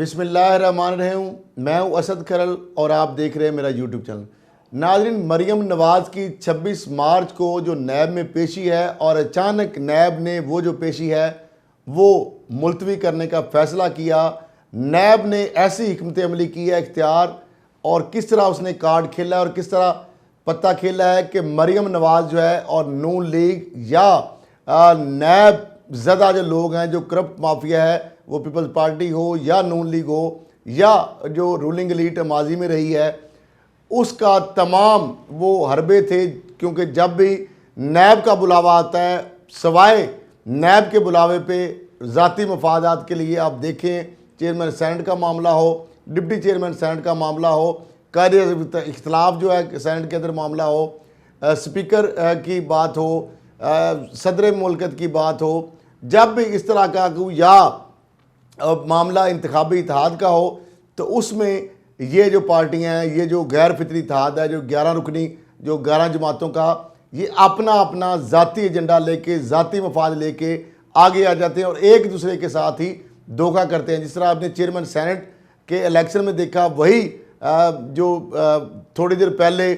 बिस्मिल्लाहिर्रहमानिर्रहीम। मैं हूं असद खरल और आप देख रहे हैं मेरा यूट्यूब चैनल। नाज़रीन, मरियम नवाज़ की 26 मार्च को जो नैब में पेशी है और अचानक नैब ने वो जो पेशी है वो मुलतवी करने का फ़ैसला किया। नैब ने ऐसी हिकमत अमली की है इख्तियार, और किस तरह उसने कार्ड खेला और किस तरह पत्ता खेला है कि मरियम नवाज़ जो है और नून लीग या नैब ज़्यादा जो लोग हैं, जो करप्ट माफिया है, वो पीपल्स पार्टी हो या नून लीग हो या जो रूलिंग एलीट माजी में रही है, उसका तमाम वो हरबे थे। क्योंकि जब भी नैब का बुलावा आता है, सवाए नैब के बुलावे पे ज़ाती मफादात के लिए, आप देखें चेयरमैन सेनेट का मामला हो, डिप्टी चेयरमैन सेनेट का मामला हो, कार्य इख्तलाफ जो है सेनेट के अंदर मामला हो, स्पीकर की बात हो, सदर मुल्कत की बात हो, जब भी इस तरह का या मामला इंतखाबी इत्तेहाद का हो, तो उसमें ये जो पार्टियां हैं, ये जो गैर फितरी इत्तेहाद है, जो 11 रुकनी, जो 11 जमातों का, ये अपना अपना ज़ाती एजेंडा लेके, ज़ाती मफाद लेके आगे आ जाते हैं और एक दूसरे के साथ ही धोखा करते हैं। जिस तरह आपने चेयरमैन सेनेट के इलेक्शन में देखा, वही जो थोड़ी देर पहले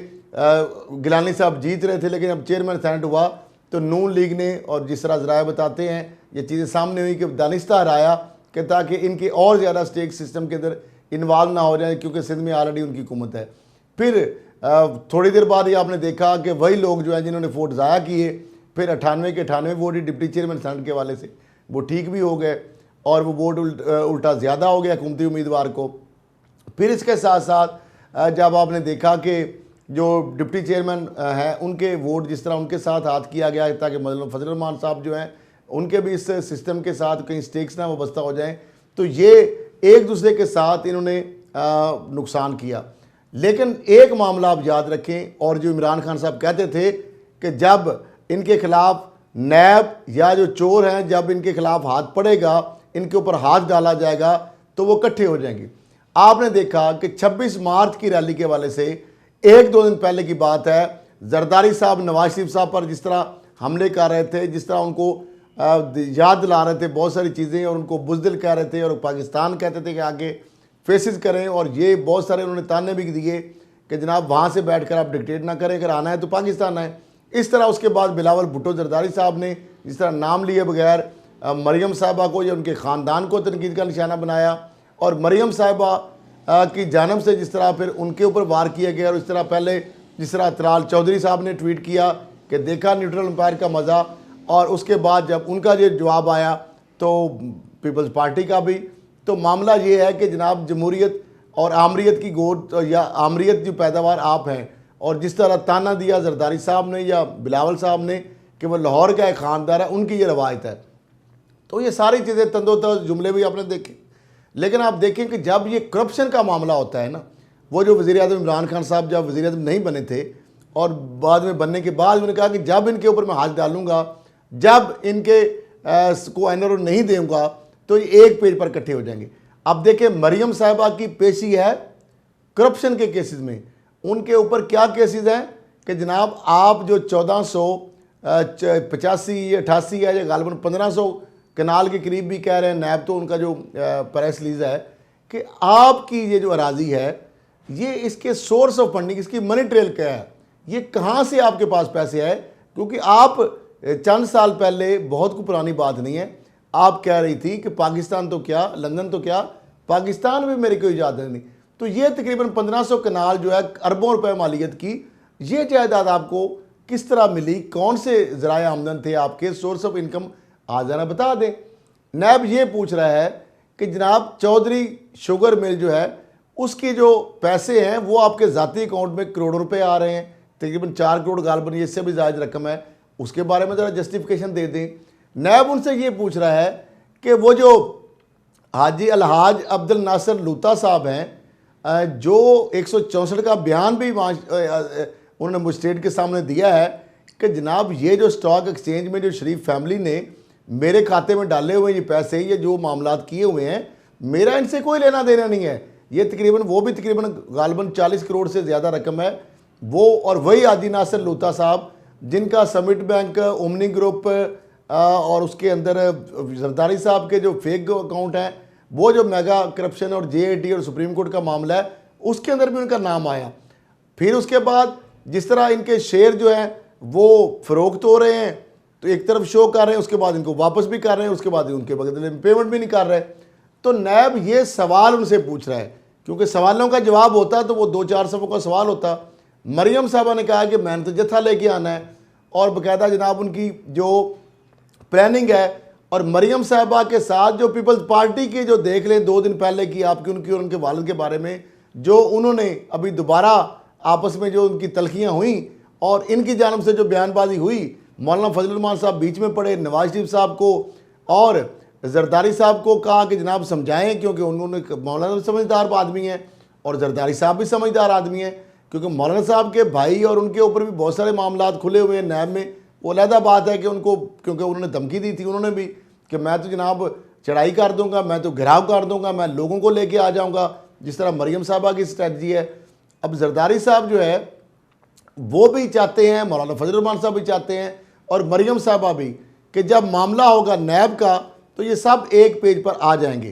गिलानी साहब जीत रहे थे, लेकिन जब चेयरमैन सेनेट हुआ तो नून लीग ने, और जिस तरह ज़राए बताते हैं ये चीज़ें सामने हुई कि दानिस्ता हराया कि ताकि इनके और ज़्यादा स्टेक सिस्टम के अंदर इन्वॉल्व ना हो जाए, क्योंकि सिंध में ऑलरेडी उनकी हुकूमत है। फिर थोड़ी देर बाद ये आपने देखा कि वही लोग जो हैं जिन्होंने वोट ज़ाया किए, फिर 98 के 98 वोट ही डिप्टी चेयरमैन सेनेट के वाले से वो ठीक भी हो गए और वो वोट उल्टा ज़्यादा हो गया हुकूमती उम्मीदवार को। फिर इसके साथ साथ जब आपने देखा कि जो डिप्टी चेयरमैन हैं उनके वोट जिस तरह उनके साथ हाथ किया गया ताकि फजल रहमान साहब जो हैं उनके भी इस सिस्टम के साथ कहीं स्टेक्स ना वाबस्ता हो जाएं, तो ये एक दूसरे के साथ इन्होंने नुकसान किया। लेकिन एक मामला आप याद रखें, और जो इमरान खान साहब कहते थे कि जब इनके खिलाफ नैब या जो चोर हैं, जब इनके खिलाफ हाथ पड़ेगा, इनके ऊपर हाथ डाला जाएगा तो वो इकट्ठे हो जाएंगे। आपने देखा कि 26 मार्च की रैली के हवाले से एक दो दिन पहले की बात है, जरदारी साहब नवाज शरीफ साहब पर जिस तरह हमले कर रहे थे, जिस तरह उनको याद दिला रहे थे बहुत सारी चीज़ें, और उनको बुज़दिल कह रहे थे और पाकिस्तान कहते थे कि आगे फेसिस करें, और ये बहुत सारे उन्होंने ताने भी दिए कि जनाब वहाँ से बैठकर आप डिक्टेट ना करें, अगर आना है तो पाकिस्तान आए। इस तरह उसके बाद बिलावल भुट्टो जरदारी साहब ने जिस तरह नाम लिए बगैर मरियम साहिबा को या उनके ख़ानदान को तनकीद का निशाना बनाया, और मरियम साहिबा की जानब से जिस तरह फिर उनके ऊपर वार किया गया, और इस तरह पहले जिस तरह तलाल चौधरी साहब ने ट्वीट किया कि देखा न्यूट्रल एम्पायर का मज़ा, और उसके बाद जब उनका जो जवाब आया तो पीपल्स पार्टी का भी। तो मामला ये है कि जनाब जमहूरियत और आमरीत की गोद या आमरीत जो पैदावार आप हैं, और जिस तरह ताना दिया जरदारी साहब ने या बिलावल साहब ने कि वो लाहौर का एक ख़ानदार है, उनकी ये रवायत है। तो ये सारी चीज़ें तंदोतज़ जुमले भी आपने देखे। लेकिन आप देखें कि जब ये करप्शन का मामला होता है ना, वो जो वज़ीर-ए-आज़म इमरान खान साहब जब वज़ीर-ए-आज़म नहीं बने थे और बाद में बनने के बाद उन्होंने कहा कि जब इनके ऊपर मैं हाथ डालूंगा, जब इनके को एनआरओ नहीं दूंगा, तो ये एक पेज पर इकट्ठे हो जाएंगे। अब देखें मरियम साहिबा की पेशी है करप्शन के केसेस में। उनके ऊपर क्या केसेस हैं कि जनाब आप जो 1485 या 88 है या गालिबन 1500 कनाल के करीब भी कह रहे हैं नैब, तो उनका जो प्रेस रिलीज है कि आपकी ये जो अराजी है, ये इसके सोर्स ऑफ फंडिंग, इसकी मनी ट्रेल क्या है, ये कहाँ से आपके पास पैसे आए। क्योंकि आप चंद साल पहले, बहुत कोई पुरानी बात नहीं है, आप कह रही थी कि पाकिस्तान तो क्या, लंदन तो क्या, पाकिस्तान में मेरी कोई इजाज़त नहीं। तो ये तकरीबन 1500 कनाल जो है अरबों रुपए मालियत की, ये जायदाद आपको किस तरह मिली, कौन से ज़राए आमदन थे आपके, सोर्स ऑफ इनकम आ जाना बता दें। नैब ये पूछ रहा है कि जनाब चौधरी शुगर मिल जो है उसके जो पैसे हैं वो आपके ज़ाती अकाउंट में करोड़ों रुपए आ रहे हैं, तकरीबन 4 करोड़ गालबन, ये इससे भी ज़्यादा रकम है, उसके बारे में ज़रा जस्टिफिकेशन दे दें। नैब उनसे ये पूछ रहा है कि वो जो हाजी अलहाज अब्दुल नासिर लूता साहब हैं, जो 164 का बयान भी उन्होंने मजिस्ट्रेट के सामने दिया है कि जनाब ये जो स्टॉक एक्सचेंज में जो शरीफ फैमिली ने मेरे खाते में डाले हुए ये पैसे, ये जो मामलात किए हुए हैं, मेरा इनसे कोई लेना देना नहीं है। ये तकरीबन वो भी तकरीबन गालबन 40 करोड़ से ज़्यादा रकम है वो, और वही हाजी नासिर लूता साहब जिनका समिट बैंक, ओमनी ग्रुप और उसके अंदर जरदारी साहब के जो फेक अकाउंट हैं, वो जो मेगा करप्शन और JAT और सुप्रीम कोर्ट का मामला है उसके अंदर भी उनका नाम आया। फिर उसके बाद जिस तरह इनके शेयर जो हैं वो फरोख्त हो रहे हैं, तो एक तरफ शो कर रहे हैं, उसके बाद इनको वापस भी कर रहे हैं, उसके बाद उनके बदले में पेमेंट भी नहीं कर रहे। तो नैब ये सवाल उनसे पूछ रहा है, क्योंकि सवालों का जवाब होता तो वो 2-4 सफ़ों का सवाल होता। मरियम साहबा ने कहा कि मैंने तो जत्था लेके आना है, और बाकायदा जनाब उनकी जो प्लानिंग है, और मरियम साहबा के साथ जो पीपल्स पार्टी की जो देख लें 2 दिन पहले की आपकी उनकी और उनके वालिद के बारे में जो उन्होंने अभी दोबारा आपस में जो उनकी तलखियाँ हुई और इनकी जानब से जो बयानबाजी हुई, मौलाना फजल रहमान साहब बीच में पड़े, नवाज शरीफ साहब को और जरदारी साहब को कहा कि जनाब समझाएं, क्योंकि उन्होंने मौलाना भी समझदार आदमी हैं और जरदारी साहब भी समझदार आदमी हैं, क्योंकि मौलाना साहब के भाई और उनके ऊपर भी बहुत सारे मामला खुले हुए हैं नैब में। वो अलहदा बात है कि उनको, क्योंकि उन्होंने धमकी दी थी उन्होंने भी कि मैं तो जनाब चढ़ाई कर दूंगा, मैं तो घिराव कर दूंगा, मैं लोगों को लेके आ जाऊंगा, जिस तरह मरियम साहबा की स्ट्रेटजी है। अब जरदारी साहब जो है वो भी चाहते हैं, मौलाना फजल रहमान साहब भी चाहते हैं और मरियम साहबा भी, कि जब मामला होगा नैब का तो ये सब एक पेज पर आ जाएंगे।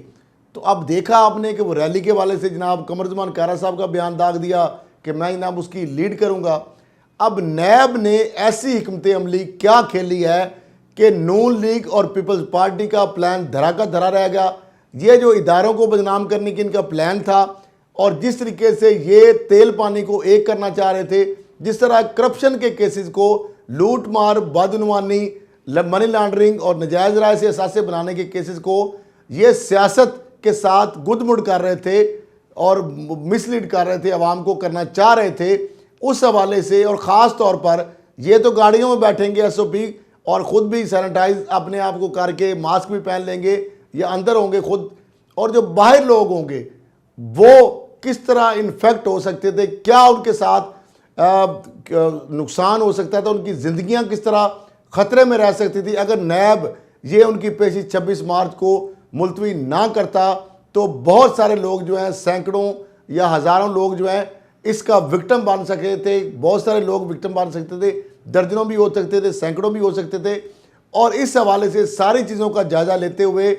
तो अब देखा आपने कि वो रैली के वाले से जनाब कमरुज़्ज़मान कारा साहब का बयान दाग दिया कि मैं जनाब उसकी लीड करूँगा। अब नैब ने ऐसी हिकमत अमली क्या खेली है कि नून लीग और पीपल्स पार्टी का प्लान धरा का धरा रह गया। ये जो इदारों को बदनाम करने की इनका प्लान था, और जिस तरीके से ये तेल पानी को एक करना चाह रहे थे, जिस तरह करप्शन के केसेस को लूट मार, बदनवानी, मनी लॉन्ड्रिंग और नजायज़ राय से असासे बनाने के केसेस को ये सियासत के साथ गुदमुड़ कर रहे थे और मिसलीड कर रहे थे, अवाम को करना चाह रहे थे। उस हवाले से, और ख़ास तौर पर ये तो गाड़ियों में बैठेंगे SOP और ख़ुद भी सैनिटाइज अपने आप को करके मास्क भी पहन लेंगे या अंदर होंगे खुद, और जो बाहर लोग होंगे वो किस तरह इन्फेक्ट हो सकते थे, क्या उनके साथ नुकसान हो सकता था, उनकी ज़िंदगियां किस तरह ख़तरे में रह सकती थी अगर नैब ये उनकी पेशी 26 मार्च को मुलतवी ना करता। तो बहुत सारे लोग जो हैं, सैकड़ों या हज़ारों लोग जो हैं इसका विक्टिम बन सके थे, बहुत सारे लोग विक्टिम बन सकते थे, दर्जनों भी हो सकते थे, सैकड़ों भी हो सकते थे। और इस हवाले से सारी चीज़ों का जायज़ा लेते हुए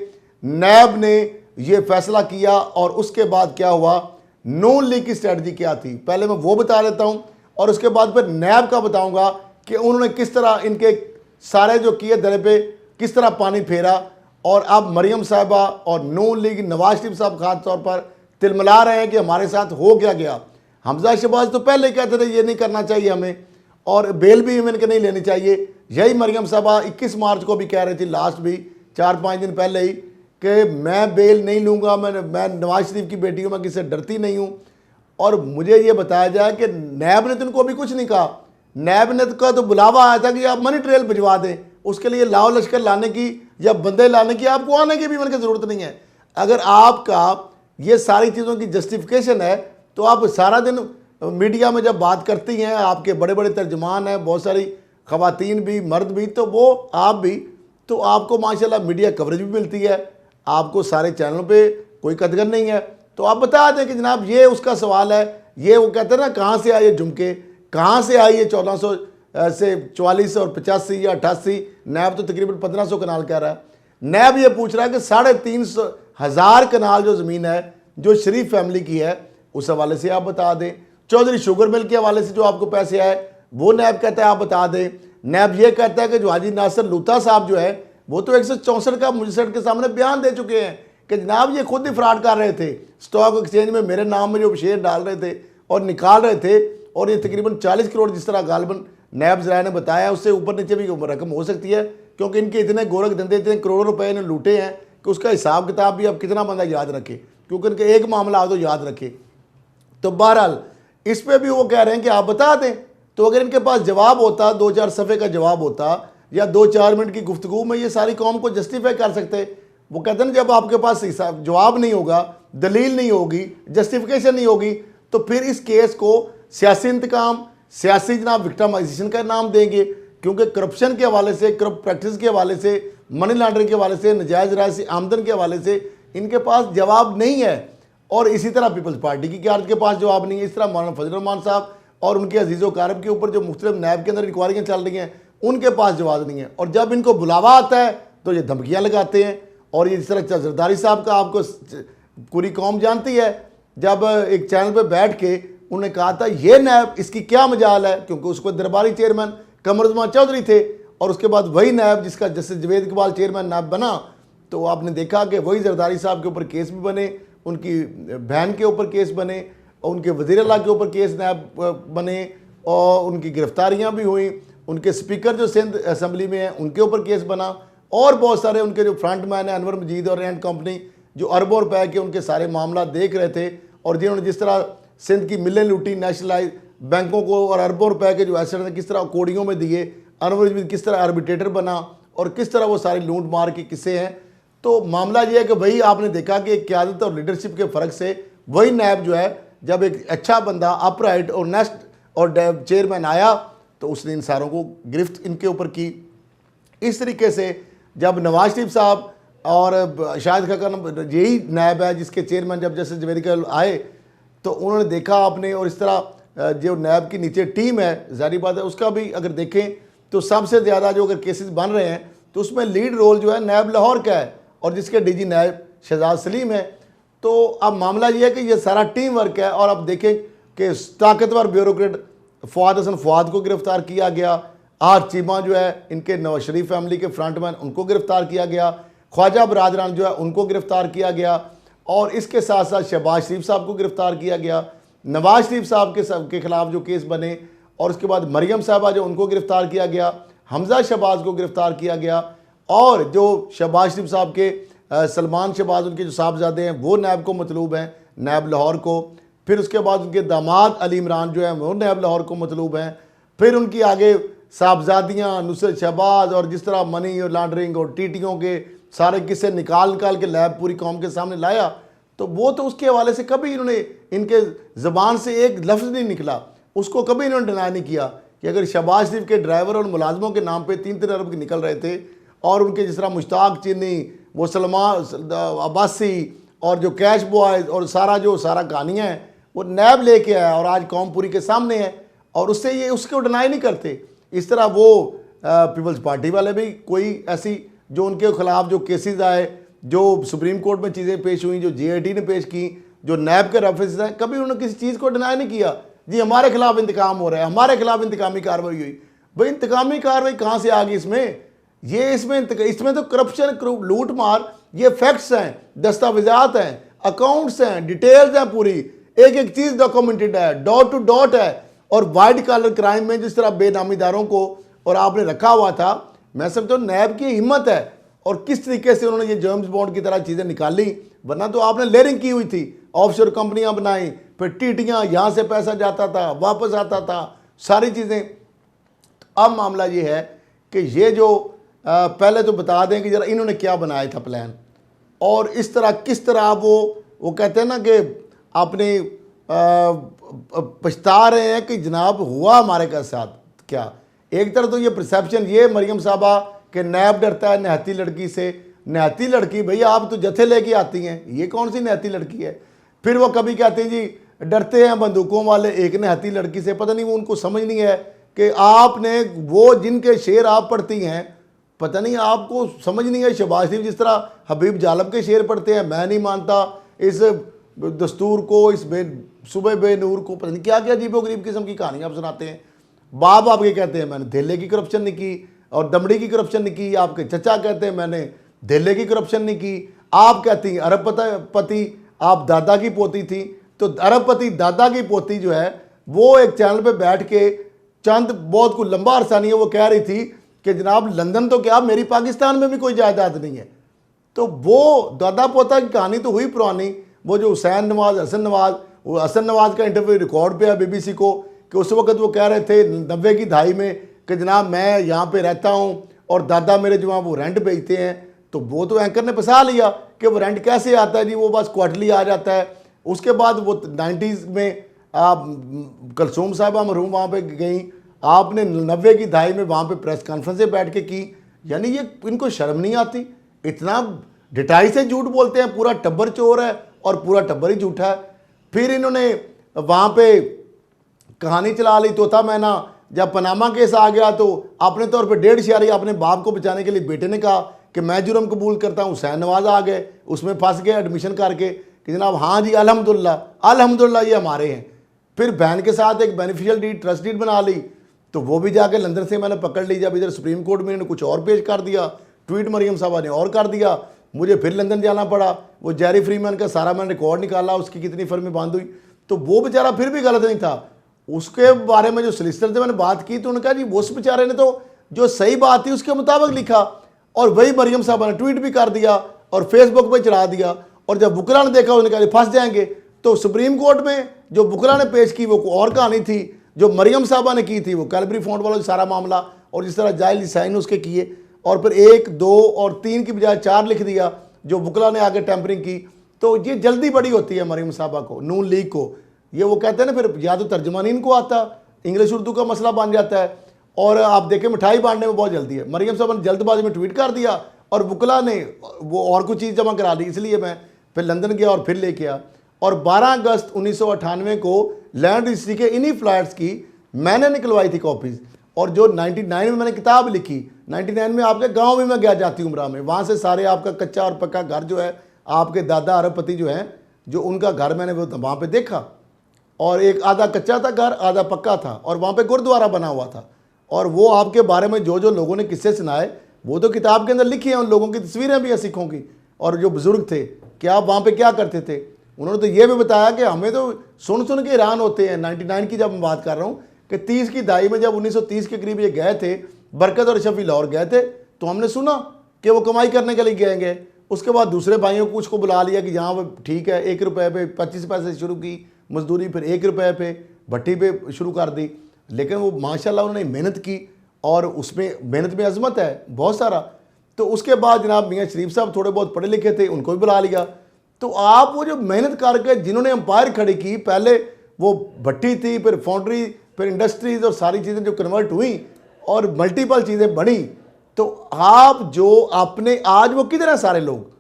नैब ने यह फैसला किया। और उसके बाद क्या हुआ, नून लीग की स्ट्रेटजी क्या थी, पहले मैं वो बता देता हूँ और उसके बाद फिर नैब का बताऊँगा कि उन्होंने किस तरह इनके सारे जो किए दरे पे किस तरह पानी फेरा। और अब मरियम साहबा और नून लीग, नवाज शरीफ साहब खास तौर पर तिलमिला रहे हैं कि हमारे साथ हो क्या गया। हमजा शहबाज तो पहले कहते थे ये नहीं करना चाहिए हमें, और बेल भी इवन के नहीं लेनी चाहिए। यही मरियम साहबा 21 मार्च को भी कह रही थी, लास्ट भी 4-5 दिन पहले ही, कि मैं बेल नहीं लूँगा, मैं नवाज शरीफ की बेटी हूँ, मैं किसी से डरती नहीं हूँ। और मुझे ये बताया जाए कि नैब ने तो उनको अभी कुछ नहीं कहा। नैब ने तो बुलावा आया था कि आप मनी ट्रेल भिजवा दें, उसके लिए लाओ लश्कर लाने की या बंदे लाने की आपको आने की भी मन की ज़रूरत नहीं है। अगर आपका ये सारी चीज़ों की जस्टिफिकेशन है तो आप सारा दिन मीडिया में जब बात करती हैं, आपके बड़े बड़े तर्जमान हैं, बहुत सारी ख़वातीन भी, मर्द भी, तो वो आप भी, तो आपको माशाल्लाह मीडिया कवरेज भी मिलती है, आपको सारे चैनलों पे कोई कदर नहीं है। तो आप बता दें कि जनाब ये उसका सवाल है, ये वो कहते हैं ना कहाँ से आए ये झुमके, कहाँ से आई ये 1400 से 44 और 85 या 88, नैब तो तकरीबन 1500 कनाल कह रहा है। नैब ये पूछ रहा है कि 350,000 कनाल जो ज़मीन है जो शरीफ फैमिली की है, उस हवाले से आप बता दें। चौधरी शुगर मिल के हवाले से जो आपको पैसे आए वो नैब कहता है आप बता दें। नैब ये कहता है कि जो हाजी नासिर लूथा साहब जो है वो तो 164 का मजिस्ट्रेट के सामने बयान दे चुके हैं कि जनाब ये खुद ही फ्रॉड कर रहे थे, स्टॉक एक्सचेंज में मेरे नाम में जो शेयर डाल रहे थे और निकाल रहे थे, और ये तकरीबन 40 करोड़ जिस तरह गालिबन नैब ज़राए ने बताया, उससे ऊपर नीचे भी रकम हो सकती है, क्योंकि इनके इतने गोरख धंधे, इतने करोड़ों रुपए इन्हें लूटे हैं कि उसका हिसाब किताब भी अब कितना बंदा याद रखे, क्योंकि इनके एक मामला आ तो याद रखे। तो बहरहाल इस पर भी वो कह रहे हैं कि आप बता दें। तो अगर इनके पास जवाब होता, 2-4 सफ़े का जवाब होता या 2-4 मिनट की गुफ्तगू में ये सारी कौम को जस्टिफाई कर सकते। वो कहते हैं जब आपके पास जवाब नहीं होगा, दलील नहीं होगी, जस्टिफिकेशन नहीं होगी, तो फिर इस केस को सियासी इंतकाम, सियासी जनाब विक्टिमाइजेशन का नाम देंगे, क्योंकि करप्शन के हवाले से, करप्ट प्रैक्टिस के हवाले से, मनी लॉन्ड्रिंग के हवाले से, नजायज़ राय से आमदन के हवाले से इनके पास जवाब नहीं है। और इसी तरह पीपल्स पार्टी की क्यादत के पास जवाब नहीं है। इस तरह मौलाना फजल रहमान साहब और उनके अजीज़ो कारब के ऊपर जो मुख्तलिफ नैब के अंदर इंक्वायरियाँ चल रही हैं, उनके पास जवाब नहीं है। और जब इनको बुलावा आता है तो ये धमकियाँ लगाते हैं और ये जिस तरह जरदारी साहब का आपको पूरी कौम जानती है, जब एक चैनल पे बैठ के उन्होंने कहा था ये नैब इसकी क्या मजाल है, क्योंकि उसको दरबारी चेयरमैन कमरुज़्ज़मान चौधरी थे और उसके बाद वही नैब जिसका जैसे जवेद इकबाल चेयरमैन नैब बना, तो आपने देखा कि वही जरदारी साहब के ऊपर केस भी बने, उनकी बहन के ऊपर केस बने, और उनके वज़ीर आला के ऊपर केस नैब बने, और उनकी गिरफ्तारियां भी हुई, उनके स्पीकर जो सिंध असम्बली में हैं उनके ऊपर केस बना, और बहुत सारे उनके जो फ्रंट मैन हैं अनवर मजीद और रैंड कंपनी जो अरबों रुपए के उनके सारे मामला देख रहे थे, और जिन्होंने जिस तरह सिंध की मिलें लूटी, नेशनलाइज बैंकों को, और अरबों रुपए के जो एसेट हैं किस तरह कोडियों में दिए, अनवर मजीद किस तरह आर्बिट्रेटर बना, और किस तरह वो सारी लूट मार के किस्से हैं। तो मामला ये है कि वही आपने देखा कि एक क़यादत और लीडरशिप के फ़र्क से वही नैब जो है, जब एक अच्छा बंदा अपराइट और नेस्ट और चेयरमैन आया तो उसने इन सारों को गिरफ्त इनके ऊपर की। इस तरीके से जब नवाज शरीफ साहब और शाहिद खान यही नैब है जिसके चेयरमैन जब जैसे जवेद इकबाल आए, तो उन्होंने देखा आपने, और इस तरह जो नैब की नीचे टीम है, ज़ाहिर बात है उसका भी अगर देखें तो सबसे ज़्यादा जो अगर केसेस बन रहे हैं तो उसमें लीड रोल जो है नैब लाहौर का है, और जिसके डीजी नैब शहजाद सलीम है। तो अब मामला ये है कि ये सारा टीम वर्क है, और अब देखें कि ताकतवर ब्यूरोक्रेट फवाद हसन फवाद को गिरफ्तार किया गया, आर चीमा जो है इनके नवाज शरीफ फैमिली के फ्रंटमैन उनको गिरफ्तार किया गया, ख्वाजा बरादरान जो है उनको गिरफ्तार किया गया, और इसके साथ साथ शहबाज शरीफ साहब को गिरफ्तार किया गया, नवाज शरीफ साहब के खिलाफ जो केस बने, और उसके बाद मरियम साहबा जो उनको गिरफ्तार किया गया, हमजा शहबाज को गिरफ्तार किया गया, और जो शहबाज शरीफ साहब के सलमान शहबाज उनके जो साहबजादे हैं वो नैब को मतलूब हैं, नैब लाहौर को। फिर उसके बाद उनके दामाद अली इमरान जो हैं वो नैब लाहौर को मतलूब हैं। फिर उनकी आगे साहबजादियाँ नुसरत शहबाज, और जिस तरह मनी और लॉन्ड्रिंग और टीटियों के सारे किस्से निकाल के लैब पूरी कौम के सामने लाया, तो वो तो उसके हवाले से कभी इन्होंने इनके ज़बान से एक लफ्ज़ नहीं निकला, उसको कभी इन्होंने डिनाई नहीं किया कि अगर शहबाज शरीफ के ड्राइवर और मुलाजमों के नाम पे 3-3 अरब के निकल रहे थे, और उनके जिस तरह मुश्ताक चीनी, वो सलमान अब्बासी, और जो कैश बॉयज़ और सारा कहानियाँ हैं वो नैब लेके आया, और आज कौम पूरी के सामने है, और उससे ये उसको डिनाई नहीं करते। इस तरह वो पीपल्स पार्टी वाले भी कोई ऐसी जो उनके खिलाफ जो केसेस आए, जो सुप्रीम कोर्ट में चीज़ें पेश हुई, जो JIT ने पेश की, जो नैब के रेफरेंस हैं, कभी उन्होंने किसी चीज़ को डिनाई नहीं किया जी हमारे खिलाफ इंतकाम हो रहा है, हमारे खिलाफ इंतकामी कार्रवाई हुई। भाई इंतकामी कार्रवाई कहाँ से आ गई इसमें? ये इसमें तो करप्शन, लूट मार, ये फैक्ट्स हैं, दस्तावेजात हैं, अकाउंट्स हैं, डिटेल्स हैं, पूरी एक एक चीज़ डॉक्यूमेंटेड है, डॉट टू डॉट है। और वाइट कॉलर क्राइम में जिस तरह बेनामीदारों को और आपने रखा हुआ था, मैं समझता हूँ नैब की हिम्मत है, और किस तरीके से उन्होंने ये जेम्स बॉन्ड की तरह चीज़ें निकाली, वरना तो आपने लेयरिंग की हुई थी, ऑफशोर कंपनियां बनाई, फिर टीटियां, यहाँ से पैसा जाता था वापस आता था, सारी चीज़ें। अब मामला ये है कि ये जो पहले तो बता दें कि जरा इन्होंने क्या बनाया था प्लान, और इस तरह किस तरह वो कहते हैं ना कि अपने पछता रहे हैं कि जनाब हुआ हमारे के साथ क्या। एक तरह तो ये परसेप्शन ये मरियम साहबा कि नैब डरता है निहत्ती लड़की से। निहत्ती लड़की भैया आप तो जत्थे लेके आती हैं, ये कौन सी निहत्ती लड़की है? फिर वो कभी कहते हैं जी डरते हैं बंदूकों वाले एक निहत्ती लड़की से। पता नहीं वो उनको समझ नहीं है कि आपने वो जिनके शेर आप पढ़ती हैं, पता नहीं आपको समझ नहीं है। शहबाज शरीफ जिस तरह हबीब जालब के शेर पढ़ते हैं, मैं नहीं मानता इस दस्तूर को, इस सुबह बेनूर को, पता नहीं क्या क्या अजीबो गरीब किस्म की कहानियाँ आप सुनाते हैं। बाप आपके कहते हैं मैंने धेले की करप्शन नहीं की और दमड़ी की करप्शन नहीं की। आपके चचा कहते हैं मैंने धेले की करप्शन नहीं की। आप कहती हैं अरबपति आप दादा की पोती थी। तो अरबपति दादा की पोती जो है वो एक चैनल पे बैठ के चंद बहुत को लंबा अरसा नहीं है, वो कह रही थी कि जनाब लंदन तो क्या मेरी पाकिस्तान में भी कोई जायदाद नहीं है। तो वो दादा पोता की कहानी तो हुई पुरानी। वो जो हुसैन नवाज, हसन नवाज का इंटरव्यू रिकॉर्ड पे है BBC को कि उस वक्त वो कह रहे थे 90 की दहाई में कि जनाब मैं यहाँ पे रहता हूँ और दादा मेरे जो वो रेंट बेचते हैं। तो वो तो एंकर ने फंसा लिया कि वो रेंट कैसे आता है जी, वो बस क्वार्टरली आ जाता है। उसके बाद वो 90s में आप कलसूम साहबा मरहूम वहाँ पे गई, आपने 90 की दहाई में वहाँ पे प्रेस कॉन्फ्रेंसें बैठ के की। यानी ये इनको शर्म नहीं आती, इतना डिटाई से झूठ बोलते हैं। पूरा टब्बर चोर है और पूरा टब्बर ही झूठा है। फिर इन्होंने वहाँ पे कहानी चला ली तोता मैना। जब पनामा केस आ गया तो अपने तौर पे 1.5 अपने बाप को बचाने के लिए बेटे ने कहा कि मैं जुर्म कबूल करता हूँ, हुसैन नवाज आ गए, उसमें फंस गए एडमिशन करके कि जनाब हाँ जी अल्हम्दुलिल्लाह अल्हम्दुलिल्लाह ये हमारे हैं। फिर बहन के साथ एक बेनिफिशियल डीड ट्रस्ट डीड बना ली, तो वो भी जाके लंदन से मैंने पकड़ ली। जब इधर सुप्रीम कोर्ट में इन्होंने कुछ और पेश कर दिया, ट्वीट मरियम साहबा ने और कर दिया, मुझे फिर लंदन जाना पड़ा। वो जेरी फ्रीमैन का सारा मैंने रिकॉर्ड निकाला, उसकी कितनी फर्में बंद हुई, तो वो बेचारा फिर भी गलत नहीं था। उसके बारे में जो सोलिसिटर से मैंने बात की तो उन्होंने कहा जी उस बेचारे ने तो जो सही बात थी उसके मुताबिक लिखा, और वही मरियम साहबा ने ट्वीट भी कर दिया और फेसबुक पे चढ़ा दिया। और जब बुकरा ने देखा उन्होंने कहा फंस जाएंगे। तो सुप्रीम कोर्ट में जो बुकरा ने पेश की वो और कहानी थी, जो मरियम साहबा ने की थी वो कैलबरी फॉन्ट वालों का सारा मामला, और जिस तरह जायज साइन उसके किए और फिर 1, 2 और 3 की बजाय 4 लिख दिया जो बुकरा ने आगे टेम्परिंग की। तो ये जल्दी बड़ी होती है मरियम साहबा को, नून लीग को। ये वो कहते हैं ना, फिर या तो तर्जमानी इनको आता, इंग्लिश उर्दू का मसला बन जाता है, और आप देखें मिठाई बांटने में बहुत जल्दी है। मरियम साहबा ने जल्दबाजी में ट्वीट कर दिया और बुकला ने वो और कुछ चीज़ जमा करा दी, इसलिए मैं फिर लंदन गया और फिर लेके आया। और 12 अगस्त 1998 को लैंड रजिस्ट्री के इन्हीं फ्लैट्स की मैंने निकलवाई थी कॉपीज़। और जो 99 में मैंने किताब लिखी, 99 में आपके गांव में मैं गया जाती उम्रा में, वहाँ से सारे आपका कच्चा और पक्का घर जो है आपके दादा अरबपति जो हैं, जो उनका घर मैंने वो वहाँ पे देखा। और एक आधा कच्चा था घर, आधा पक्का था, और वहाँ पे गुरुद्वारा बना हुआ था। और वो आपके बारे में जो जो लोगों ने किस्से सुनाए वो तो किताब के अंदर लिखी हैं, उन लोगों की तस्वीरें भी हैं सिखों की, और जो बुज़ुर्ग थे कि आप वहाँ पे क्या करते थे। उन्होंने तो ये भी बताया कि हमें तो सुन सुन के हैरान होते हैं। 99 की जब मैं बात कर रहा हूँ कि 30 की दहाई में जब 1930 के करीब ये गए थे, बरकत और शफी लाहौर गए थे, तो हमने सुना कि वो कमाई करने के लिए गएंगे। उसके बाद दूसरे भाइयों को उसको बुला लिया कि यहाँ ठीक है, 1 रुपये पे 25 पैसे से शुरू की मजदूरी, फिर 1 रुपये पे भट्टी पे शुरू कर दी। लेकिन वो माशाल्लाह उन्होंने मेहनत की, और उसमें मेहनत में अजमत है बहुत सारा। तो उसके बाद जनाब मियाँ शरीफ साहब थोड़े बहुत पढ़े लिखे थे, उनको भी बुला लिया। तो आप वो जो मेहनत करके जिन्होंने एम्पायर खड़ी की, पहले वो भट्टी थी, फिर फाउंड्री, फिर इंडस्ट्रीज़, और सारी चीज़ें जो कन्वर्ट हुई और मल्टीपल चीज़ें बनी, तो आप जो अपने आज वो किधर हैं सारे लोग,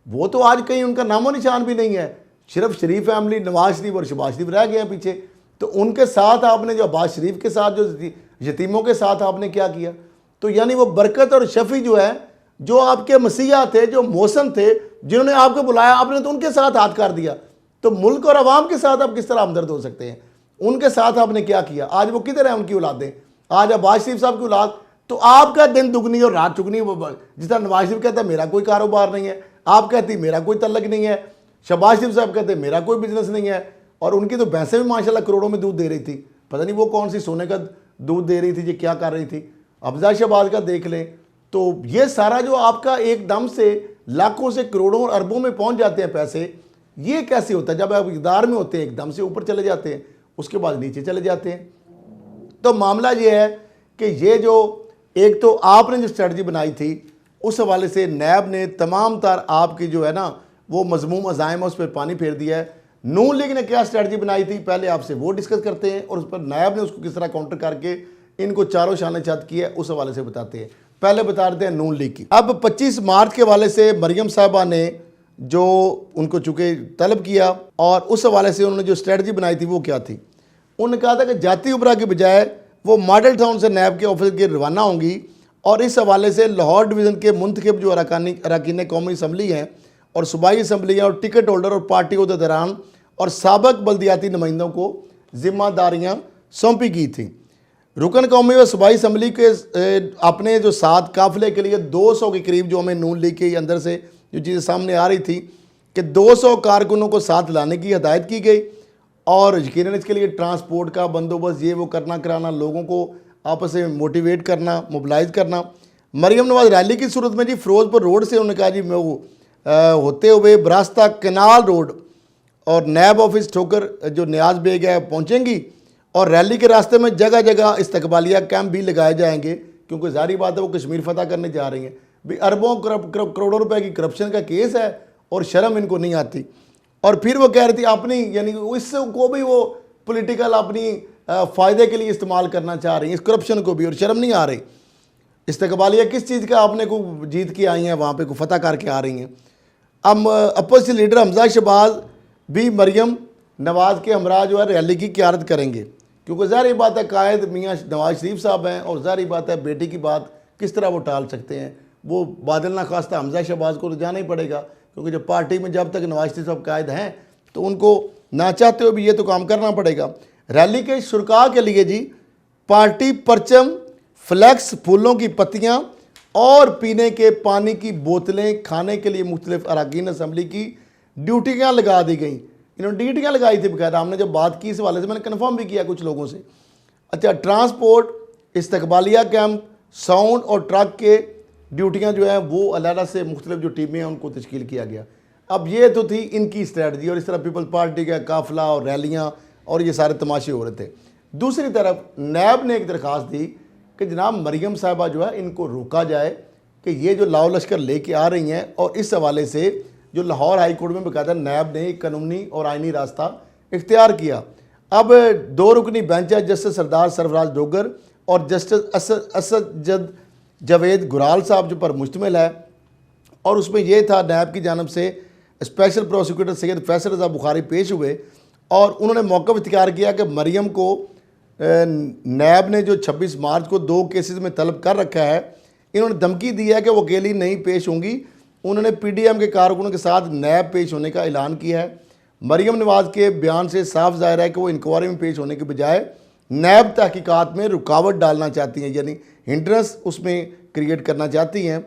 वो तो आज कहीं उनका नामो निशान भी नहीं है। सिर्फ शरीफ फैमिली, नवाज शरीफ और शहबाज शरीफ रह गए हैं पीछे। तो उनके साथ आपने जो अब्बास शरीफ के साथ, जो यतीमों के साथ आपने क्या किया। तो यानी वो बरकत और शफी जो है, जो आपके मसीहा थे, जो मौसम थे, जिन्होंने आपको बुलाया, आपने तो उनके साथ हाथ कर दिया। तो मुल्क और अवाम के साथ आप किस तरह हमदर्द हो सकते हैं, उनके साथ आपने क्या किया। आज वो किधर है उनकी औलादें, आज अब्बास शरीफ साहब की औलाद। तो आपका दिन दुगनी और रात चुगनी। जिस तरह नवाज शरीफ कहता है मेरा कोई कारोबार नहीं है, आप कहती मेरा कोई तल्लक नहीं है, शहबाज शरीफ साहब कहते मेरा कोई बिजनेस नहीं है। और उनकी तो भैंसें भी माशाल्लाह करोड़ों में दूध दे रही थी, पता नहीं वो कौन सी सोने का दूध दे रही थी जी, क्या कर रही थी। अफजा शहबाज का देख लें। तो ये सारा जो आपका एकदम से लाखों से करोड़ों और अरबों में पहुंच जाते हैं पैसे, ये कैसे होता है। जब आप इक़्तिदार में होते हैं एकदम से ऊपर चले जाते हैं, उसके बाद नीचे चले जाते हैं। तो मामला ये है कि ये जो एक तो आपने जो स्ट्रेटजी बनाई थी, उस हवाले से नैब ने तमाम तार आपकी जो है ना वो मजमूम अज़ाइम उस पर पानी फेर दिया है। नून लीग ने क्या स्ट्रेटजी बनाई थी, पहले आपसे वो डिस्कस करते हैं, और उस पर नैब ने उसको किस तरह काउंटर करके इनको चारों शाने छत की है, उस हवाले से बताते हैं। पहले बता देते हैं नून लीग की। अब 25 मार्च के हवाले से मरियम साहबा ने जो उनको चूँकि तलब किया, और उस हवाले से उन्होंने जो स्ट्रेटजी बनाई थी वो क्या थी। उन्होंने कहा था कि जाती उपरा के बजाय वो मॉडल टाउन से नैब के ऑफिस के रवाना होंगी, और इस हवाले से लाहौर डिवीज़न के मुंतखब जो अरकान कौमी असम्बली हैं और सूबाई असम्बलियाँ और टिकट होल्डर और पार्टी अहदेदारान और साबक बल्दियाती नुमाइंदों को जिम्मेदारियाँ सौंपी गई थी। रुकन कौमी व सूबाई असम्बली के अपने जो साथ काफ़िले के लिए 200 के करीब जो हमें नून लीग के अंदर से जो चीज़ें सामने आ रही थी कि 200 कारकुनों को साथ लाने की हदायत की गई, और यकीनन इसके लिए ट्रांसपोर्ट का बंदोबस्त ये वो करना कराना, लोगों को आपस में मोटिवेट करना, मोबिलाइज करना। मरियम नवाज रैली की सूरत में जी फिरोजपुर रोड से उन्होंने कहा जी मैं वो होते हुए बरास्ता कनाल रोड और नैब ऑफिस ठोकर जो नियाज बेग है पहुँचेंगी, और रैली के रास्ते में जगह जगह इस्तकबालिया कैंप भी लगाए जाएंगे, क्योंकि जारी बात है वो कश्मीर फतह करने जा रही हैं। भाई अरबों करोड़ों रुपए की करप्शन का केस है और शर्म इनको नहीं आती। और फिर वो कह रही थी अपनी, यानी इससे को भी वो पॉलिटिकल अपनी फ़ायदे के लिए इस्तेमाल करना चाह रही हैं इस करप्शन को भी, और शर्म नहीं आ रही। इस्तकबालिया किस चीज़ का आपने को जीत के आई हैं, वहाँ पे को फतह करके आ रही हैं। अब अपोजिशन लीडर हमजा शहबाज भी मरियम नवाज़ के हमरा जो है रैली की क़यादत करेंगे, क्योंकि ज़ाहिर बात है कायद मियाँ नवाज शरीफ साहब हैं, और ज़ाहिर बात है बेटी की बात किस तरह वो टाल सकते हैं। वो बादल ना खास्ता हमजा शहबाज को तो जाना ही पड़ेगा, क्योंकि जब पार्टी में जब तक नवाज शरीफ साहब कायद हैं तो उनको ना चाहते हुए भी ये तो काम करना पड़ेगा। रैली के शुरा के लिए जी पार्टी परचम, फ्लैक्स, फूलों की पत्तियाँ और पीने के पानी की बोतलें, खाने के लिए मुख्तलिफ अरकान असम्बली की ड्यूटियाँ लगा दी गई। इन्होंने ड्यूटियाँ लगाई थी बकायदा, हमने जब बात की इस हवाले से मैंने कन्फर्म भी किया कुछ लोगों से। अच्छा, ट्रांसपोर्ट, इस्तकबालिया कैंप, साउंड और ट्रक के ड्यूटियाँ जो हैं वो अलग से मुख्तलिफ जो टीमें हैं उनको तश्कील किया गया। अब ये तो थी इनकी स्ट्रैटजी, और इस तरह पीपल्स पार्टी का काफिला और रैलियाँ और ये सारे तमाशे हो रहे थे। दूसरी तरफ नैब ने एक दरख्वास्त दी कि जनाब मरियम साहिबा जो है इनको रोका जाए कि ये जो लाओ लश्कर लेके आ रही हैं, और इस हवाले से जो लाहौर हाई कोर्ट में बकायदा नैब ने एक कानूनी और आइनी रास्ता इख्तियार किया। अब 2 रुकनी बेंच है, जस्टिस सरदार सरफराज डोगर और जस्टिस असद जावेद गुराल साहब जो पर मुश्तमिल है, और उसमें यह था नैब की जानब से स्पेशल प्रोसिक्यूटर सैयद फैसल रज़ा बुखारी पेश हुए और उन्होंने मौक़िफ़ इख्तियार किया कि मरियम को नैब ने जो 26 मार्च को 2 केसेस में तलब कर रखा है, इन्होंने धमकी दी है कि वो अकेली नहीं पेश होंगी। उन्होंने PDM के कारकुनों के साथ नैब पेश होने का ऐलान किया है। मरियम नवाज़ के बयान से साफ ज़ाहिर है कि वो इंक्वायरी में पेश होने के बजाय नैब तहकीकात में रुकावट डालना चाहती हैं, यानी हिंड्रेंस उसमें क्रिएट करना चाहती हैं,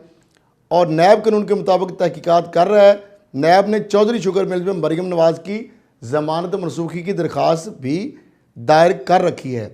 और नैब कानून के मुताबिक तहकीकात कर रहा है। नैब ने चौधरी शुगर मिल्स में मरियम नवाज़ की ज़मानत मनसूखी की दरख्वास्त भी दायर कर रखी है।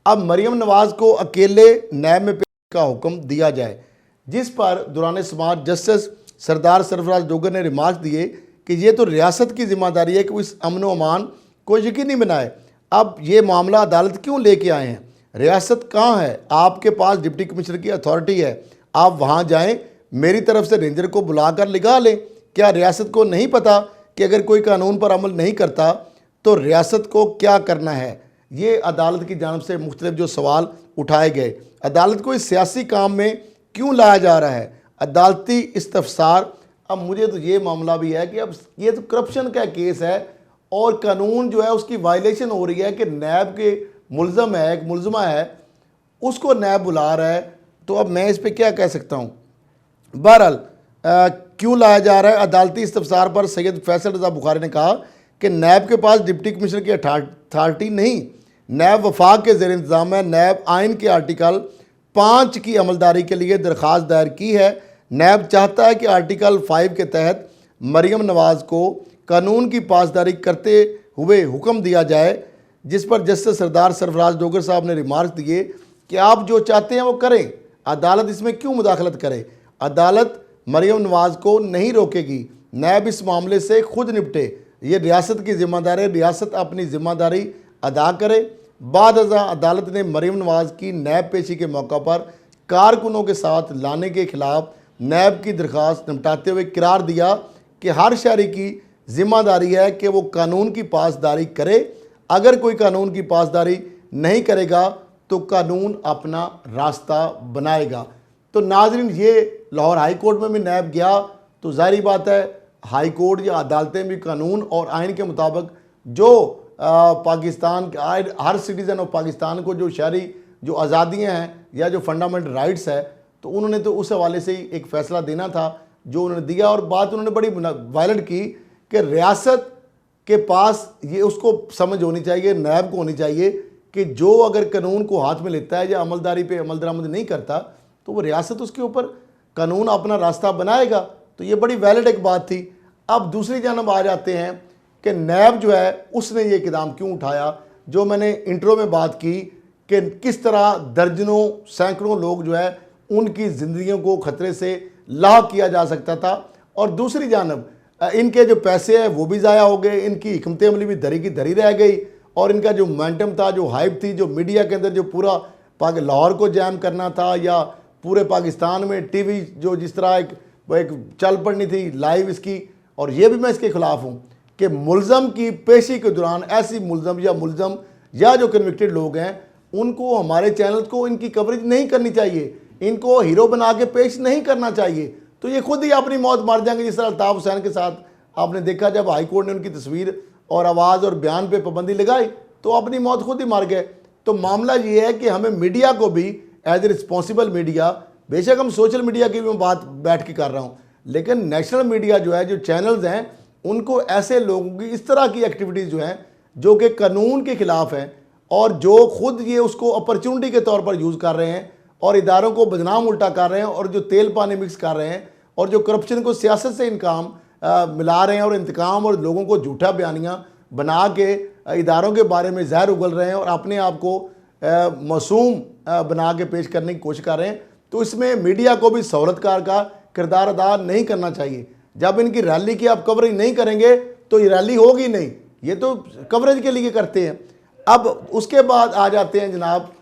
अब मरियम नवाज़ को अकेले नैब में पेश का हुक्म दिया जाए, जिस पर दौरान समाअत जस्टिस सरदार सरफराज डोगर ने रिमार्क दिए कि ये तो रियासत की जिम्मेदारी है कि वो इस अमन व अमान को यकीनी बनाए। अब ये मामला अदालत क्यों लेके आए हैं? रियासत कहाँ है? आपके पास डिप्टी कमिश्नर की अथॉरिटी है, आप वहाँ जाएँ, मेरी तरफ से रेंजर को बुलाकर लिखा लें। क्या रियासत को नहीं पता कि अगर कोई कानून पर अमल नहीं करता तो रियासत को क्या करना है? ये अदालत की जानब से मुख्तलिफ जो सवाल उठाए गए, अदालत को इस सियासी काम में क्यों लाया जा रहा है? अदालती इस्तफसार। अब मुझे तो ये मामला भी है कि अब ये तो करप्शन का केस है और कानून जो है उसकी वायलेशन हो रही है कि नैब के मुलज़म है, एक मुलज़मा है, उसको नैब बुला रहा है, तो अब मैं इस पर क्या कह सकता हूँ। बहरहाल क्यों लाया जा रहा है? अदालती इस्तफसार पर सैयद फैसल रज़ा बुखारी ने कहा कि नैब के पास डिप्टी कमिश्नर की अथॉरिटी नहीं, नैब वफाक के ज़ेर इंतज़ाम है। नैब आइन के आर्टिकल 5 की अमलदारी के लिए दरख्वास्त दायर की है। नैब चाहता है कि आर्टिकल 5 के तहत मरियम नवाज़ को कानून की पासदारी करते हुए हुक्म दिया जाए, जिस पर जस्टिस सरदार सरफराज डोगर साहब ने रिमार्क दिए कि आप जो चाहते हैं वो करें, अदालत इसमें क्यों मुदाखलत करे? अदालत मरियम नवाज़ को नहीं रोकेगी, नैब इस मामले से खुद निपटे, ये रियासत की जिम्मेदारी है, रियासत अपनी जिम्मेदारी अदा करे। बाद अज़ा अदालत ने मरियम नवाज़ की नैब पेशी के मौका पर कारकुनों के साथ लाने के खिलाफ नैब की दरख्वास्त निपटाते हुए करार दिया कि हर शहरी की जिम्मेदारी है कि वो कानून की पासदारी करे, अगर कोई कानून की पासदारी नहीं करेगा तो कानून अपना रास्ता बनाएगा। तो नाज़रीन, ये लाहौर हाई कोर्ट में भी नैब गया तो जाहिर बात है हाई कोर्ट या अदालतें भी कानून और आइन के मुताबिक जो पाकिस्तान हर सिटीज़न ऑफ पाकिस्तान को जो शहरी जो आज़ादियाँ हैं या जो फंडामेंटल राइट्स है, तो उन्होंने तो उस हवाले से ही एक फ़ैसला देना था जो उन्होंने दिया। और बात उन्होंने बड़ी वायलेट की कि रियासत के पास ये उसको समझ होनी चाहिए, नैब को होनी चाहिए कि जो अगर कानून को हाथ में लेता है या अमलदारी पे अमल दरामद नहीं करता तो वो रियासत उसके ऊपर कानून अपना रास्ता बनाएगा। तो ये बड़ी वैलिड एक बात थी। अब दूसरी जानब आ जाते हैं कि नैब जो है उसने ये इक़दाम क्यों उठाया, जो मैंने इंट्रो में बात की कि किस तरह दर्जनों सैकड़ों लोग जो है उनकी ज़िंदगियों को ख़तरे से लाक किया जा सकता था, और दूसरी जानब इनके जो पैसे हैं वो भी ज़ाया हो गए, इनकी हिकमत अमली भी धरी की धरी रह गई, और इनका जो मोमेंटम था, जो हाइप थी, जो मीडिया के अंदर जो पूरा लाहौर को जैम करना था या पूरे पाकिस्तान में टीवी जो जिस तरह एक चल पड़नी थी लाइव इसकी। और ये भी मैं इसके ख़िलाफ़ हूँ कि मुलज़म की पेशी के दौरान ऐसी मुलज़म या जो कन्विक्टेड लोग हैं उनको हमारे चैनल को इनकी कवरेज नहीं करनी चाहिए, इनको हीरो बना के पेश नहीं करना चाहिए। तो ये खुद ही अपनी मौत मार जाएंगे, जिस तरह अल्ताफ़ हुसैन के साथ आपने देखा जब हाई कोर्ट ने उनकी तस्वीर और आवाज़ और बयान पे पाबंदी लगाई तो अपनी मौत खुद ही मार गए। तो मामला ये है कि हमें मीडिया को भी एज ए रिस्पॉन्सिबल मीडिया बेशक हम सोशल मीडिया की भी मैं बात बैठ के कर रहा हूँ, लेकिन नेशनल मीडिया जो है, जो चैनल्स हैं, उनको ऐसे लोगों की इस तरह की एक्टिविटीज़ जो हैं जो कि कानून के ख़िलाफ़ हैं और जो खुद ये उसको अपॉर्चुनिटी के तौर पर यूज़ कर रहे हैं और इदारों को बदनाम उल्टा कर रहे हैं और जो तेल पानी मिक्स कर रहे हैं और जो करप्शन को सियासत से इनकाम मिला रहे हैं और इंतकाम और लोगों को झूठा बयानियाँ बना के इदारों के बारे में जहर उगल रहे हैं और अपने आप को मासूम बना के पेश करने की कोशिश कर रहे हैं, तो इसमें मीडिया को भी सहूलतकार का किरदार अदा नहीं करना चाहिए। जब इनकी रैली की आप कवरेज नहीं करेंगे तो ये रैली होगी नहीं, ये तो कवरेज के लिए करते हैं। अब उसके बाद आ जाते हैं जनाब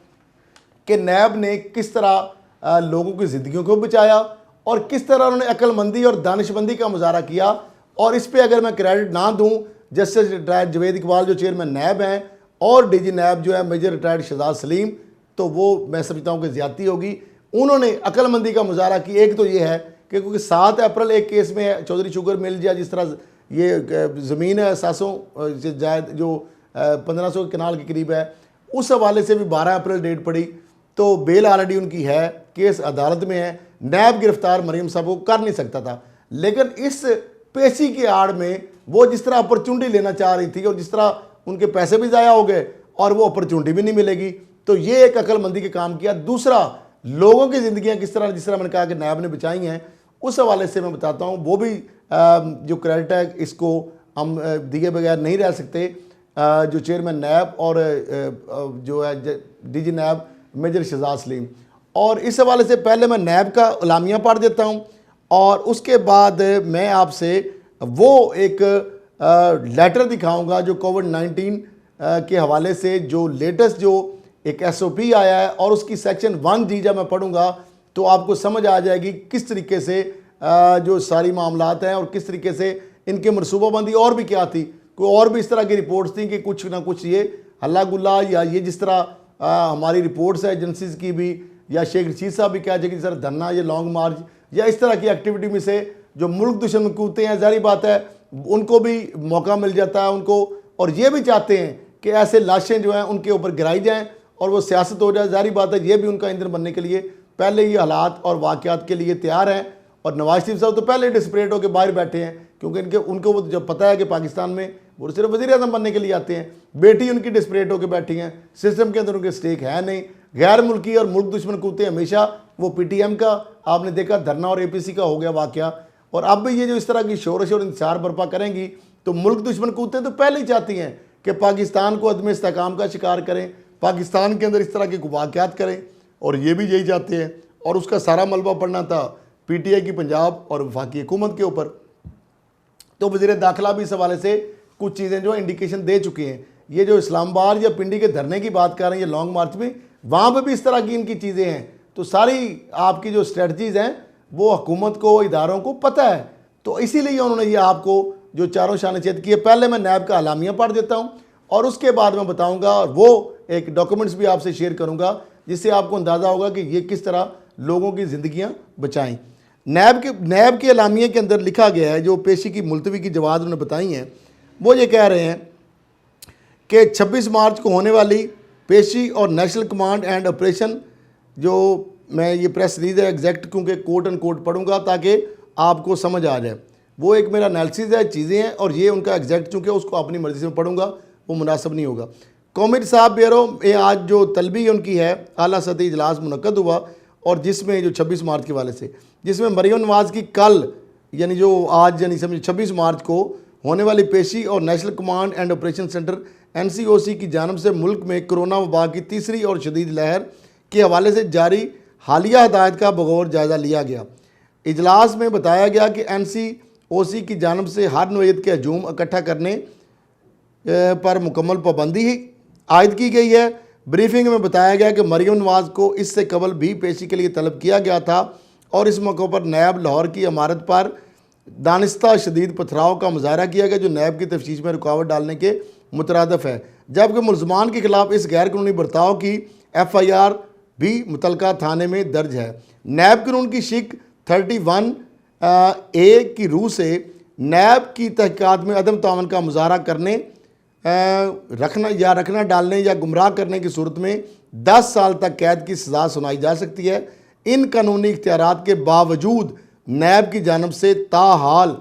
कि नैब ने किस तरह लोगों की ज़िंदगियों को बचाया और किस तरह उन्होंने अक्लमंदी और दानिशमंदी का मुजाहरा किया। और इस पर अगर मैं क्रेडिट ना दूँ जस्टिस रिटायर्ड जवेद इकबाल जो चेयरमैन नैब हैं और डीजी नैब जो है मेजर रिटायर्ड शहजाद सलीम, तो वो मैं समझता हूँ कि ज़्यादती होगी। उन्होंने अक्लमंदी का मुजाहरा की। एक तो ये है कि क्योंकि 7 अप्रैल एक केस में चौधरी शुगर मिल गया, जिस तरह ये ज़मीन है 700 से जायद जो 1500 कनाल के करीब है, उस हवाले से भी 12 अप्रैल डेट पड़ी, तो बेल ऑलरेडी उनकी है, केस अदालत में है। नैब गिरफ्तार मरीम साहब को कर नहीं सकता था, लेकिन इस पेशी की आड़ में वो जिस तरह अपॉर्चुनिटी लेना चाह रही थी और जिस तरह उनके पैसे भी ज़ाया हो गए और वो अपॉर्चुनिटी भी नहीं मिलेगी, तो ये एक अक्लमंदी के काम किया। दूसरा, लोगों की ज़िंदगियाँ किस तरह, जिस तरह मैंने कहा कि नैब ने बचाई हैं, उस हवाले से मैं बताता हूँ। वो भी जो क्रेडिट है इसको हम दिए बगैर नहीं रह सकते। जो चेयरमैन नैब और जो है DG NAB major Shahzad Saleem, और इस हवाले से पहले मैं नैब का अलामिया पढ़ देता हूँ और उसके बाद मैं आपसे वो एक लेटर दिखाऊंगा जो कोविड-19 के हवाले से जो लेटेस्ट जो एक SOP आया है, और उसकी सेक्शन 1G जब मैं पढ़ूंगा तो आपको समझ आ जाएगी किस तरीके से जो सारी मामलात हैं और किस तरीके से इनके मनसूबाबंदी और भी क्या थी। कोई और भी इस तरह की रिपोर्ट्स थी कि कुछ ना कुछ ये हल्ला गुल्ला या ये जिस तरह हमारी रिपोर्ट्स है एजेंसीज की भी, या शेख रशीद साहब भी कह जाए कि जिस तरह धरना या लॉन्ग मार्च या इस तरह की एक्टिविटी में से जो मुल्क दुश्मन कूदते हैं, ज़ाहिर बात है उनको भी मौका मिल जाता है उनको, और ये भी चाहते हैं कि ऐसे लाशें जो हैं उनके ऊपर गिराई जाएँ और वो सियासत हो जाए। ज़ाहिर बात है ये भी उनका ईंधन बनने के लिए पहले ही हालात और वाक़यात के लिए तैयार हैं। और नवाज शरीफ साहब तो पहले डिस्परेट होकर बाहर बैठे हैं, क्योंकि उनको वो जब पता है कि पाकिस्तान में वो सिर्फ वज़ीर आज़म बनने के लिए आते हैं। बेटी उनकी डिस्परेट होकर बैठी हैं, सिस्टम के अंदर उनके स्टेक है नहीं। गैर मुल्की और मुल्क दुश्मन कूदते हैं हमेशा। वो PTM का आपने देखा धरना और APC का हो गया वाक़या, और अब भी ये जो इस तरह की शोरश और इंतशार बर्पा करेंगी तो मुल्क दुश्मन कूदते तो पहले ही चाहती हैं कि पाकिस्तान को अदम इस्तेहकाम का शिकार करें, पाकिस्तान के अंदर इस तरह के वाक़यात करें, और ये भी यही चाहते हैं। और उसका सारा मलबा पड़ना था PTI की पंजाब और वफाकी हुकूमत के ऊपर। तो वज़ीर दाखिला भी इस हवाले से कुछ चीज़ें जो इंडिकेशन दे चुके हैं। ये जो इस्लामाबाद या पिंडी के धरने की बात कर रहे हैं, ये लॉन्ग मार्च में, वहाँ पर भी इस तरह की इनकी चीज़ें हैं। तो सारी आपकी जो स्ट्रेटजीज़ हैं वो हुकूमत को, इदारों को पता है, तो इसीलिए उन्होंने ये आपको जो चारों शान छेद किए। पहले मैं नैब का अलामिया पढ़ देता हूँ और उसके बाद मैं बताऊँगा, और वो एक डॉक्यूमेंट्स भी आपसे शेयर करूँगा जिससे आपको अंदाज़ा होगा कि ये किस तरह लोगों की ज़िंदगियाँ बचाएँ। नैब के अलामिया के अंदर लिखा गया है, जो पेशी की मुलतवी की जवाब उन्होंने बताई हैं, वो ये कह रहे हैं कि 26 मार्च को होने वाली पेशी और नेशनल कमांड एंड ऑपरेशन, जो मैं ये प्रेस रिलीज है एग्जैक्ट क्योंकि कोट एंड कोट पढ़ूंगा ताकि आपको समझ आ जाए, वो एक मेरा एनालिसिस है, चीज़ें हैं, और ये उनका एग्जैक्ट चूँकि उसको अपनी मर्ज़ी से पढ़ूंगा वो मुनासिब नहीं होगा। कौमी साहब ब्यूरो में आज जो तलबी उनकी है आला सतही इजलास मुनक्कद हुआ, और जिसमें जो 26 मार्च के वाले से, जिसमें मरीम नवाज़ की कल यानी जो आज यानी समझिए 26 मार्च को होने वाली पेशी और national command and operation centre NCOC की जानब से मुल्क में कोरोना वबा की तीसरी और शदीद लहर के हवाले से जारी हालिया हदायत का बगौर जायज़ा लिया गया। इजलास में बताया गया कि NCOC की जानब से हर नोयत के हजूम इकट्ठा करने पर मुकम्मल पाबंदी ही आयद की गई है। ब्रीफिंग में बताया गया कि मरीम नवाज़ को इससे कबल भी पेशी के लिए तलब किया गया था और इस मौके पर नैब लाहौर की इमारत पर दानिस्ता शदीद पथराव का मुजाहरा किया गया, जो नैब की तफ्तीश में रुकावट डालने के मुतरादफ है, जबकि मुलजमान के खिलाफ इस गैर कानूनी बर्ताव की FIR भी मुतलका थाने में दर्ज है। नैब कानून की शिक 31A की रूह से नैब की तहकीकात में अदम तावन का मुजाहरा करने रखना डालने या गुमराह करने की सूरत में 10 साल तक कैद की सज़ा सुनाई जा सकती है। इन कानूनी इख्तियारात के बावजूद नैब की जानब से ताहाल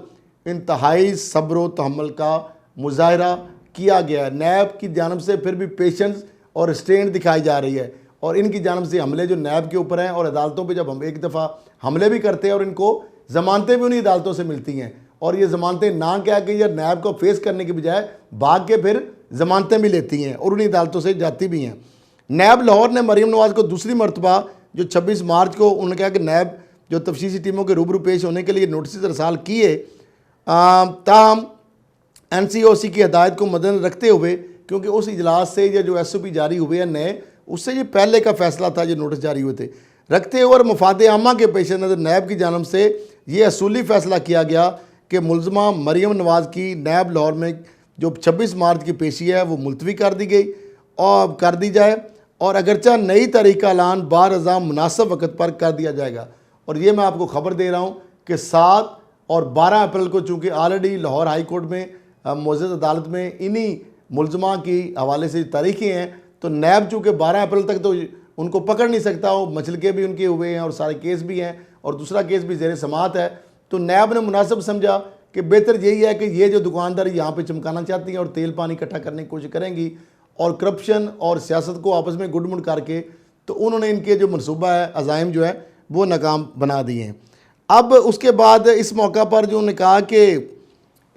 इंतहाई सब्र तहम्मुल का मुजाहरा किया गया है। नैब की जानब से फिर भी पेशेंस और रिस्ट्रेंट दिखाई जा रही है, और इनकी जानब से हमले जो नैब के ऊपर हैं, और अदालतों पे जब हम एक दफ़ा हमले भी करते हैं और इनको ज़मानतें भी उन्हीं अदालतों से मिलती हैं, और ये ज़मानतें ना क्या कि यार नैब को फेस करने के बजाय भाग के फिर ज़मानतें भी लेती हैं और उन्हीं अदालतों से जाती भी हैं। नैब लाहौर ने मरीम नवाज़ को दूसरी मरतबा जो 26 मार्च को उन्होंने कहा कि नैब जो तफ्तीशी टीमों के रूबरू पेश होने के लिए नोटिस रसाल किए, ताहम NCOC की हदायत को मद्देनजर रखते हुए, क्योंकि उस इजलास से ये जो SOP जारी हुए हैं नए, उससे ये पहले का फैसला था, ये नोटिस जारी हुए थे, रखते हुए और मफाद आमा के पेश नज़र नैब की जानब से ये असूली फ़ैसला किया गया कि मुलज़मा मरीम नवाज़ की नैब लाहौर में जो 26 मार्च की पेशी है वो मुलतवी कर दी गई और कर दी जाए, और अगरचा नई तारीख का ऐलान बारज़ा मुनासिब वक्त पर कर दिया जाएगा। और ये मैं आपको ख़बर दे रहा हूँ कि 7 और 12 अप्रैल को चूँकि ऑलरेडी लाहौर हाई कोर्ट में मोअज़्ज़ज़ अदालत में इन्हीं मुलज़मा की हवाले से तारीखें हैं, तो नैब चूँकि 12 अप्रैल तक तो उनको पकड़ नहीं सकता, वो मचलके भी उनके हुए हैं और सारे केस भी हैं और दूसरा केस भी ज़ेर समात है, तो नैब ने मुनासिब समझा कि बेहतर यही है कि ये जो दुकानदार यहाँ पे चमकाना चाहती हैं और तेल पानी इकट्ठा करने की कोशिश करेंगी और करप्शन और सियासत को आपस में गुडमुड करके, तो उन्होंने इनके जो मनसूबा है अज़ाइम जो है वो नाकाम बना दिए हैं। अब उसके बाद इस मौका पर जो उन्होंने कहा कि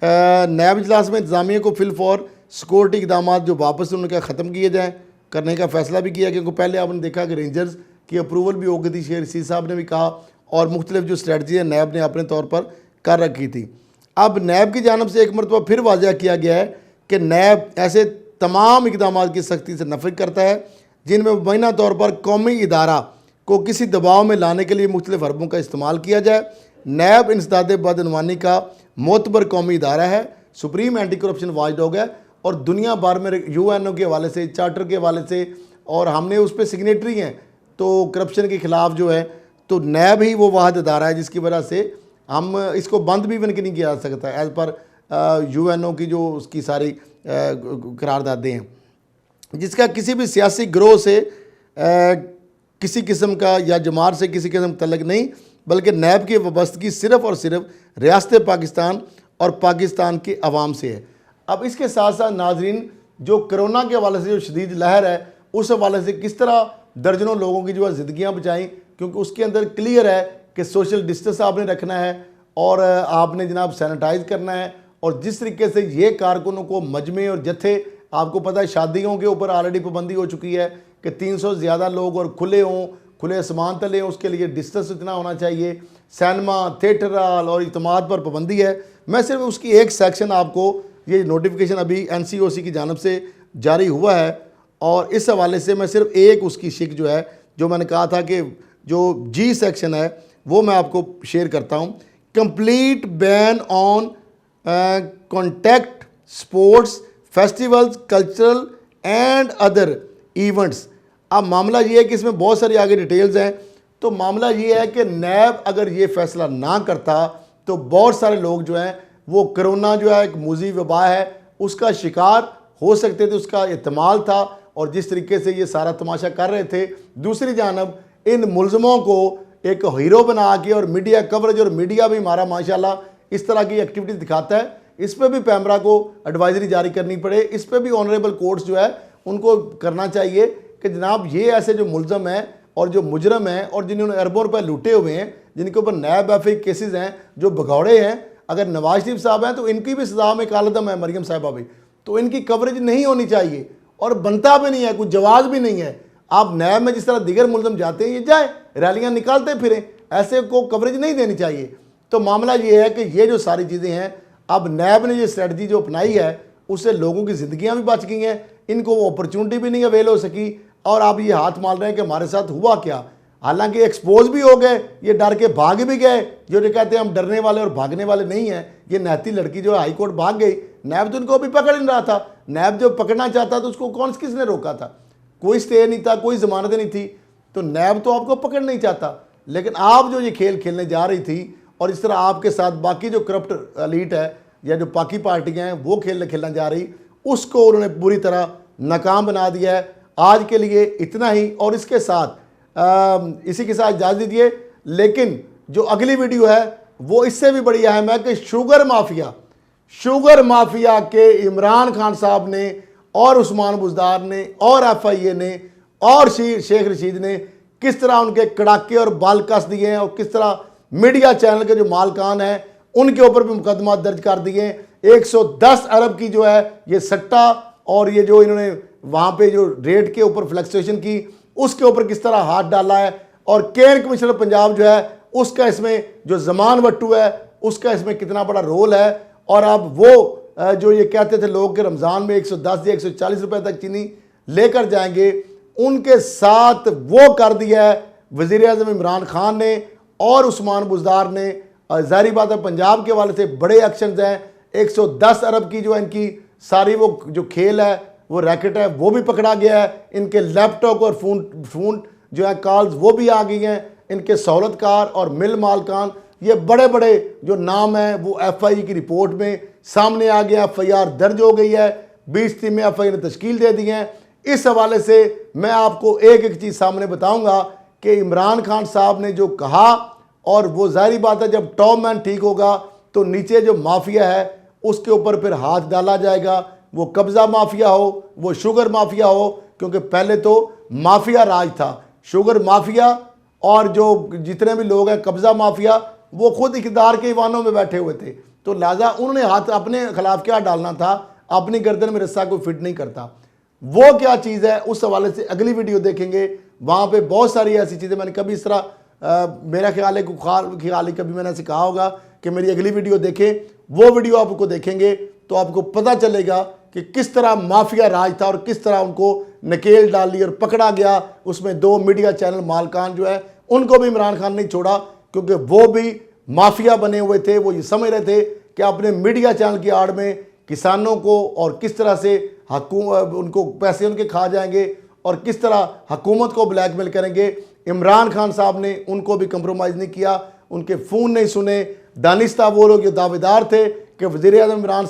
नैब इजलास में इंतज़ामिया को फिलफौर सिक्योरिटी इकदाम जो वापस उन्होंने कहा ख़त्म किए जाएँ, करने का फ़ैसला भी किया, क्योंकि पहले आपने देखा कि रेंजर्स की अप्रूवल भी हो गई थी, शेर रशीद साहब ने भी कहा, और मुख्तलिफ जो स्ट्रेटजी है नैब ने अपने तौर पर कर रखी थी। अब नैब की जानब से एक मरतबा फिर वाज़ह किया गया है कि नैब ऐसे तमाम इकदाम की सख्ती से नफी करता है जिनमें मुबैना तौर पर कौमी इदारा को किसी दबाव में लाने के लिए मुख्तलिफ हरबों का इस्तेमाल किया जाए। नैब इंसदाद बदनवानी का मोतबर कौमी इदारा है, सुप्रीम एंटी करप्शन वाचडॉग है, और दुनिया भर में UNO के हवाले से, चार्टर के हवाले से, और हमने उस पर सिग्नेटरी हैं, तो करप्शन के ख़िलाफ़ जो है, तो नैब ही वो वाहिद इदारा है जिसकी वजह से हम इसको बंद भी बन के नहीं किया जा सकता एज़ पर UNO की जो उसकी सारी करारदादें हैं, जिसका किसी भी सियासी ग्रोह से किसी किस्म का या जमात से किसी किस्म तल्लुक़ नहीं, बल्कि नैब की वाबस्तगी सिर्फ़ और सिर्फ रियासत पाकिस्तान और पाकिस्तान के अवाम से है। अब इसके साथ साथ नाजरीन, जो कोरोना के हवाले से जो शदीद लहर है, उस हवाले से किस तरह दर्जनों लोगों की जो है ज़िंदगियाँ बचाई, क्योंकि उसके अंदर क्लियर है कि सोशल डिस्टेंस आपने रखना है और आपने जनाब सैनिटाइज़ करना है, और जिस तरीके से ये कारकुनों को मजमे और जत्थे, आपको पता है शादियों के ऊपर ऑलरेडी पाबंदी हो चुकी है कि 300 से ज़्यादा लोग और खुले हों, खुले आसमान तले हों, उसके लिए डिस्टेंस इतना होना चाहिए, सिनेमा थिएटर हॉल और इज्तिमात पर पाबंदी है। मैं सिर्फ उसकी एक सेक्शन आपको, ये नोटिफिकेशन अभी NCOC की जानब से जारी हुआ है, और इस हवाले से मैं सिर्फ एक उसकी शिक जो है, जो मैंने कहा था कि जो G सेक्शन है, वो मैं आपको शेयर करता हूँ। Complete ban on contact sports festivals cultural and other events. अब मामला ये है कि इसमें बहुत सारी आगे डिटेल्स हैं, तो मामला ये है कि नैब अगर ये फ़ैसला ना करता तो बहुत सारे लोग जो हैं वो कोरोना जो है एक मुज़ी वबा है उसका शिकार हो सकते थे, उसका एहतमाल था, और जिस तरीके से ये सारा तमाशा कर रहे थे, दूसरी जानब इन मुलज़मों को एक हीरो बना के और मीडिया कवरेज, और मीडिया भी हमारा माशाल्लाह इस तरह की एक्टिविटी दिखाता है, इस पर भी पैमरा को एडवाइजरी जारी करनी पड़े, इस पर भी ऑनरेबल कोर्ट्स जो है उनको करना चाहिए कि जनाब ये ऐसे जो मुलज़म हैं और जो मुजरम हैं और जिन्होंने अरबों रुपये लूटे हुए हैं, जिनके ऊपर नैब FI केसेस हैं, जो भगौड़े हैं, अगर नवाज शरीफ साहब हैं तो इनकी भी सज़ा में कालदम है, मरियम साहिबा भी, तो इनकी कवरेज नहीं होनी चाहिए और बनता भी नहीं है, कुछ जवाब भी नहीं है। आप नैब में जिस तरह दिगर मुलज़म जाते हैं, ये जाए रैलियाँ निकालते फिरें, ऐसे को कवरेज नहीं देनी चाहिए। तो मामला ये है कि ये जो सारी चीज़ें हैं, अब नैब ने ये स्ट्रेटजी जो अपनाई है उससे लोगों की ज़िंदगियाँ भी बच गई हैं, इनको वो अपॉर्चुनिटी भी नहीं अवेल हो सकी, और आप ये हाथ मार रहे हैं कि हमारे साथ हुआ क्या। हालांकि एक्सपोज भी हो गए, ये डर के भाग भी गए, जो कहते हैं हम डरने वाले और भागने वाले नहीं हैं। ये नहती लड़की जो हाई कोर्ट भाग गई, नैब तो उनको अभी पकड़ नहीं रहा था, नैब जो पकड़ना चाहता तो उसको किसने रोका था, कोई स्टे नहीं था, कोई जमानत नहीं थी, तो नैब तो आपको पकड़ नहीं चाहता। लेकिन आप जो ये खेल खेलने जा रही थी और इस तरह आपके साथ बाकी जो करप्ट एलीट है या जो बाकी पार्टियाँ हैं वो खेलना जा रही, उसको उन्होंने पूरी तरह नाकाम बना दिया है। आज के लिए इतना ही, और इसके साथ इसी के साथ इजाज़त दीजिए। लेकिन जो अगली वीडियो है वो इससे भी बड़ी अहम है कि शुगर माफिया के इमरान खान साहब ने और उस्मान बुज़दार ने और FIA ने और शेख रशीद ने किस तरह उनके कड़ाके और बाल कस दिए हैं और किस तरह मीडिया चैनल के जो मालकान हैं उनके ऊपर भी मुकदमा दर्ज कर दिए हैं। 110 अरब की जो है ये सट्टा और ये जो इन्होंने वहाँ पे जो रेट के ऊपर फ्लक्चुएशन की उसके ऊपर किस तरह हाथ डाला है। और केयर कमिश्नर पंजाब जो है उसका इसमें जो जमान वट्टू है उसका इसमें कितना बड़ा रोल है। और अब वो जो ये कहते थे लोग कि रमज़ान में 110 या 140 रुपए तक चीनी लेकर जाएंगे, उनके साथ वो कर दिया है वज़ीर आज़म इमरान खान ने और उस्मान बुज़दार ने। ज़ाहिर बात है पंजाब के वाले से बड़े एक्शन हैं। 110 अरब की जो इनकी सारी वो जो खेल है वो रैकेट है वो भी पकड़ा गया है। इनके लैपटॉप और फ़ोन जो है कॉल्स वो भी आ गई हैं। इनके सहूलतकार और मिल मालकान ये बड़े बड़े जो नाम हैं वो FIA की रिपोर्ट में सामने आ गया। FIR दर्ज हो गई है, 20 टीमें FIA ने तश्कील दे दी हैं। इस हवाले से मैं आपको एक एक चीज़ सामने बताऊंगा कि इमरान खान साहब ने जो कहा, और वो ज़ाहिर बात है जब टॉप मैन ठीक होगा तो नीचे जो माफिया है उसके ऊपर फिर हाथ डाला जाएगा। वो कब्ज़ा माफिया हो, वो शुगर माफिया हो, क्योंकि पहले तो माफिया राज था। शुगर माफिया और जो जितने भी लोग हैं कब्ज़ा माफिया वो खुद इक़्तिदार के ईवानों में बैठे हुए थे, तो लिहाजा उन्होंने हाथ अपने खिलाफ क्या डालना था, अपनी गर्दन में रस्सा कोई फिट नहीं करता। वो क्या चीज़ है उस हवाले से अगली वीडियो देखेंगे। वहाँ पे बहुत सारी ऐसी चीज़ें मैंने कभी इस तरह मेरा ख्याल है कभी मैंने ऐसे कहा होगा कि मेरी अगली वीडियो देखें। वो वीडियो आपको देखेंगे तो आपको पता चलेगा कि किस तरह माफिया राज था और किस तरह उनको नकेल डाली और पकड़ा गया। उसमें 2 मीडिया चैनल मालकान जो है उनको भी इमरान खान नहीं छोड़ा, क्योंकि वो भी माफिया बने हुए थे। वो ये समझ रहे थे कि अपने मीडिया चैनल की आड़ में किसानों को और किस तरह से उनको पैसे उनके खा जाएंगे और किस तरह हुकूमत को ब्लैकमेल करेंगे। इमरान खान साहब ने उनको भी कंप्रोमाइज़ नहीं किया, उनके फ़ोन नहीं सुने। दानिस्ता वो लोग जो दावेदार थे कि वज़ीर आज़म इमरान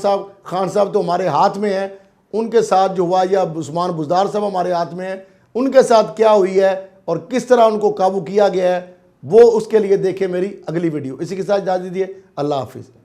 खान साहब तो हमारे हाथ में हैं, उनके साथ जो हुआ, या उस्मान बुज़दार साहब हमारे हाथ में हैं, उनके साथ क्या हुई है और किस तरह उनको काबू किया गया है, वो उसके लिए देखें मेरी अगली वीडियो। इसी के साथ इजाज़त दीजिए। अल्लाह हाफिज़।